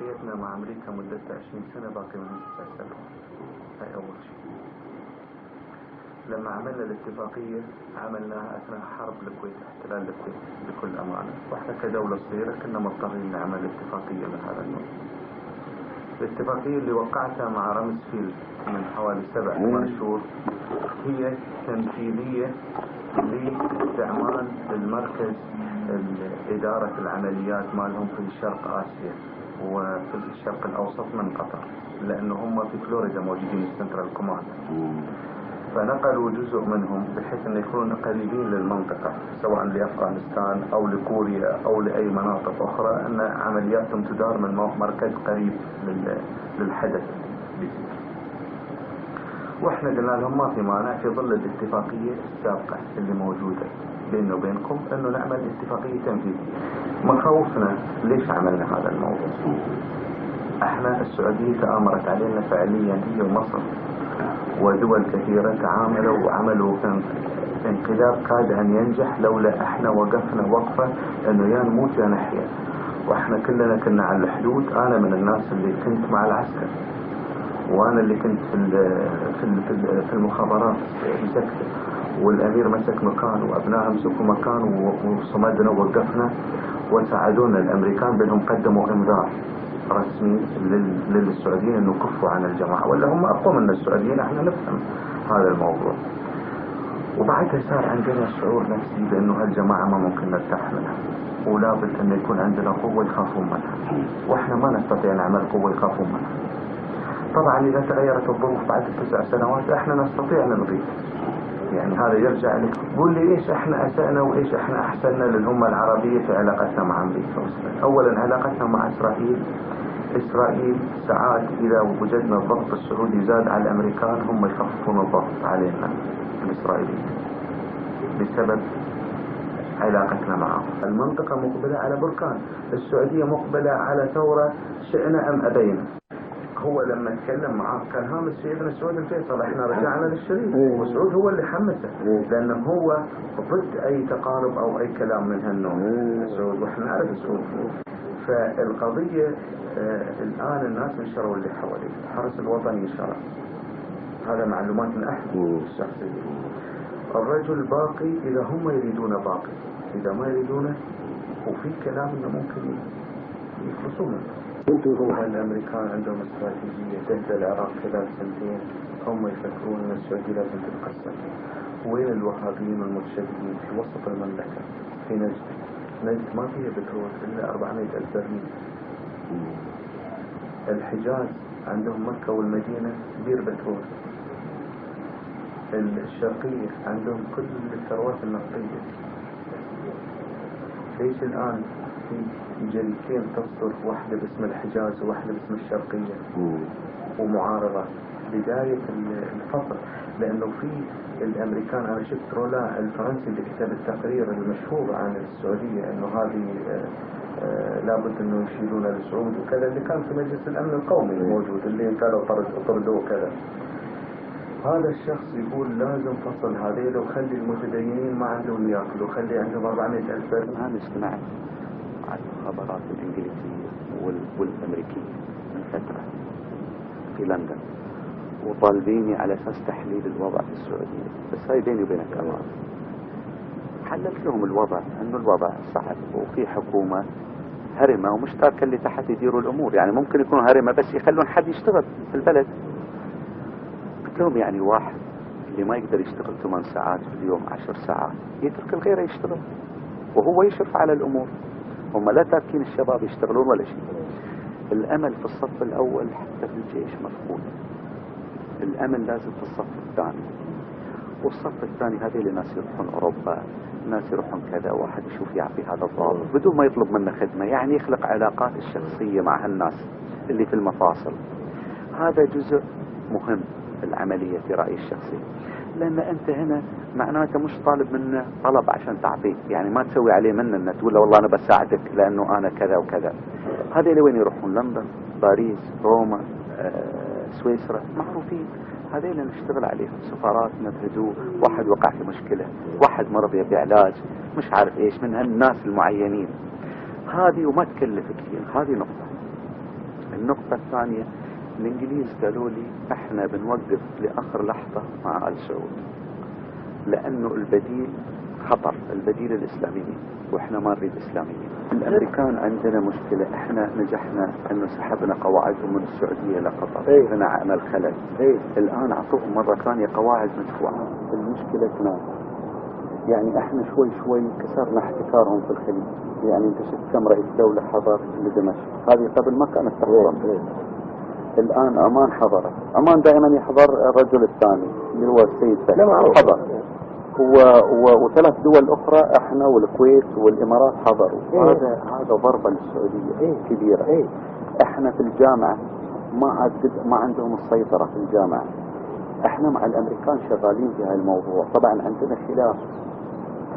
اتفاقيتنا مع أمريكا مدتها 20 سنة باقي منها 9 سنوات. هاي أول شيء. لما عملنا الاتفاقية عملناها أثناء حرب الكويت، احتلال الكويت بكل أمانة، وإحنا كدولة صغيرة كنا مضطرين نعمل اتفاقية من هذا النوع. الاتفاقية اللي وقعتها مع رامسفيلد من حوالي 7-8 شهور هي تنفيذية لاستعمال المركز إدارة العمليات مالهم في شرق آسيا وفي الشرق الأوسط من قطر، لأنه هم في فلوريدا موجودين السنترال كوماند، فنقلوا جزء منهم بحيث أن يكونوا قريبين للمنطقة سواء لأفغانستان أو لكوريا أو لأي مناطق أخرى، أن عملياتهم تدار من مركز قريب للحدث. واحنا قلنا لهم ما في مانع في ظل الاتفاقية السابقة اللي موجودة بيننا وبينكم انه نعمل اتفاقية تنفيذية. مخاوفنا ليش عملنا هذا الموضوع؟ احنا السعودية تآمرت علينا فعليا هي ومصر ودول كثيرة تعاملوا وعملوا انقلاب كاد ان ينجح لولا احنا وقفنا وقفة انه يا نموت يا نحيا. واحنا كلنا كنا على الحدود. انا من الناس اللي كنت مع العسكر، وانا اللي كنت في المخابرات مسكته، والامير مسك مكان وابنائه مسكوا مكان وصمدنا ووقفنا وساعدونا الامريكان بانهم قدموا انذار رسمي للسعوديين انه كفوا عن الجماعه، ولا هم اقوى من السعوديين، احنا نفهم هذا الموضوع. وبعدها صار عندنا شعور نفسي بانه هالجماعه ما ممكن نرتاح منها، ولا بد ان يكون عندنا قوه يخافون منها، واحنا ما نستطيع نعمل قوه يخافون منها. طبعا اذا تغيرت الظروف بعد 9 سنوات احنا نستطيع نلغي، يعني هذا يرجع لك قول لي ايش احنا اسأنا وايش احنا احسننا للأمة العربية في علاقتنا مع امريكا. اولا علاقتنا مع اسرائيل ساعات اذا وجدنا الضغط السعودي زاد على الامريكان هم يخففون الضغط علينا الاسرائيليين بسبب علاقتنا معهم. المنطقة مقبلة على بركان، السعودية مقبلة على ثورة شئنا ام ابينا. هو لما تكلم معاه كان هامس سيدنا سعود الفيصل، احنا رجعنا للشريف وسعود هو اللي حمسه لانه هو ضد اي تقارب او اي كلام من هالنوع سعود، واحنا نعرف سعود. فالقضية الان الناس انشروا اللي حواليه، الحرس الوطني انشرى، هذا معلومات من احد الشخصية. الرجل باقي اذا هم يريدون باقي، اذا ما يريدونه وفي كلام انه ممكن يخلصوا منه. الامريكان عندهم استراتيجية تهدى العراق خلال 2 سنين، هم يفكرون ان السعودية لازم تتقسم. وين الوهابيين والمتشددين؟ في وسط المملكة في نجد ما فيها بترول الا 400,000 برميل. الحجاز عندهم مكة والمدينة بير بترول. الشرقية عندهم كل الثروات النفطية. ليش الآن في جريدتين تصدر، واحدة باسم الحجاز وواحدة باسم الشرقية ومعارضة بداية الفصل؟ لأنه في الأمريكان، أنا شفت رولا الفرنسي اللي كتب التقرير المشهور عن السعودية أنه هذه لابد أنه يشيلون لسعود وكذا، اللي كان في مجلس الأمن القومي الموجود اللي قالوا طردوه كذا. هذا الشخص يقول لازم فصل هذيل وخلي المتدينين ما عندهم ياكلوا، خلي عندهم 400,000 برميل. أنا اجتمعت مع المخابرات الإنجليزية والأمريكية من فترة في لندن وطالبيني على أساس تحليل الوضع في السعودية، بس هاي بيني وبينك أمر. حللت لهم الوضع أنه الوضع صعب وفي حكومة هرمة ومشتركة اللي تحت يديروا الأمور، يعني ممكن يكونوا هرمة بس يخلون حد يشتغل في البلد. قلت لهم يعني واحد اللي ما يقدر يشتغل 8 ساعات في اليوم 10 ساعات يترك الغير يشتغل وهو يشرف على الأمور. هم لا تاركين الشباب يشتغلون ولا شيء. الأمل في الصف الأول حتى في الجيش مفقود، الأمل لازم في الصف الثاني. والصف الثاني هذه الناس يروحون أوروبا، الناس يروحون كذا، واحد يشوف يعطي هذا الضابط بدون ما يطلب منه خدمة، يعني يخلق علاقات الشخصية مع هالناس اللي في المفاصل. هذا جزء مهم في العملية في رأيي الشخصي، لأن أنت هنا معناته مش طالب منه طلب عشان تعطيه، يعني ما تسوي عليه منه أن تقول له والله أنا بساعدك لأنه أنا كذا وكذا. هذه اللي وين يروحون؟ لندن، باريس، روما، سويسرا، معروفين. هذه اللي نشتغل عليهم، سفاراتنا بهدوء، واحد وقع في مشكلة، واحد مرض يبي علاج، مش عارف إيش، من هالناس المعينين هذه، وما تكلف كثير. هذه نقطة. النقطة الثانية، الإنجليز قالوا لي احنا بنوقف لآخر لحظة مع آل سعود، لأنه البديل خطر، البديل الإسلاميين، وإحنا ما نريد إسلاميين. الأمريكان عندنا مشكلة، إحنا نجحنا أنه سحبنا قواعدهم من السعودية لقطر، منعنا الخلل. الآن عطوهم مرة ثانية قواعد مدفوعة. المشكلة هناك يعني إحنا شوي شوي كسرنا احتكارهم في الخليج. يعني أنت شفت كم رئيس دولة حضر لدمشق، هذه قبل ما كانت تحضر. الآن أمان حضرت. أمان دائما يحضر الرجل الثاني اللي هو السيد فهد حضر، وثلاث دول أخرى احنا والكويت والإمارات حضروا. هذا ضربة للسعودية كبيرة. احنا في الجامعة ما عندهم السيطرة في الجامعة. احنا مع الأمريكان شغالين في هذا الموضوع. طبعا عندنا خلاف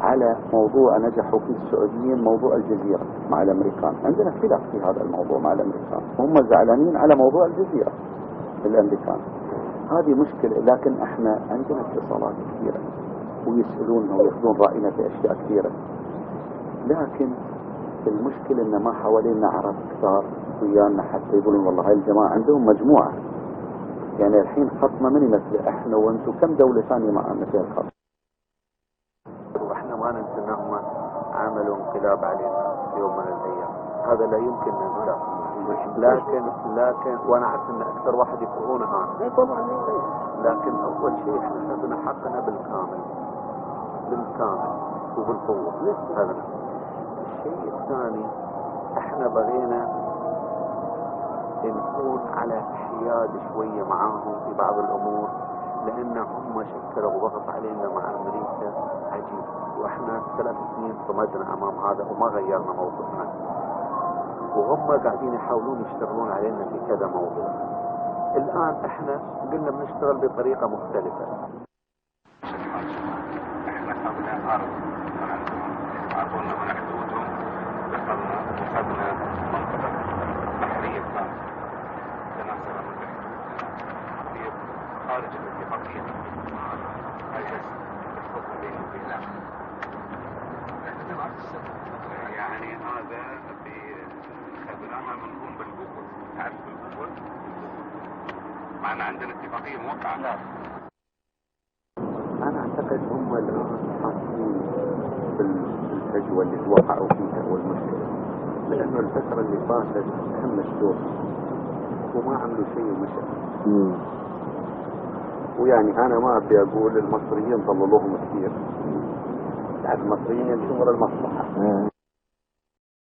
على موضوع نجحوا فيه السعوديين، موضوع الجزيرة مع الأمريكان. عندنا خلاف في هذا الموضوع مع الأمريكان، هم زعلانين على موضوع الجزيرة الأمريكان. هذه مشكلة، لكن احنا عندنا اتصالات كثيرة ويسألوننا ويأخذون رأينا في أشياء كثيرة. لكن المشكلة إن ما حوالينا عرب كثار ويانا حتى يقولون والله هاي الجماعة عندهم مجموعة. يعني الحين خطنا من مثل احنا وانتم كم دولة ثانية معنا في الخط. واحنا ما ننسى انهم عملوا انقلاب علينا في يوم من الايام، هذا لا يمكن ننساه. لكن وانا اعرف ان اكثر واحد يكرهونه انا طبعا. لكن اول شيء احنا اخذنا حقنا بالكامل وبالقوة. هذا الشيء الثاني، احنا بغينا نكون على حياد شوية معاهم في بعض الامور، لان هم شكلوا ضغط علينا مع امريكا عجيب، واحنا 3 سنين صمدنا امام هذا وما غيرنا موقفنا، وهم قاعدين يحاولون يشتغلون علينا في كذا موضوع. الان احنا قلنا بنشتغل بطريقة مختلفة. احنا اخذنا ارض من عندهم، عرضونا من حدودهم، دخلنا واخذنا منطقة بحرية كانت تناصر من حدودنا في خارج الاتفاقية. هاي بس الحكم بيني وبيننا. يعني هذا اخذناها من هم بالجوجل، تعرف بالجوجل؟ معنا عندنا اتفاقية موقعة. لا أنا أعتقد هم الآن حاسين بالفجوة اللي توقعوا فيها والمشكلة، لأنه الفترة اللي فاتت هم الشوط وما عملوا شيء ومشى. ويعني أنا ما أبي أقول المصريين ضللوهم كثير، يعني المصريين يمشون ورا المصلحة،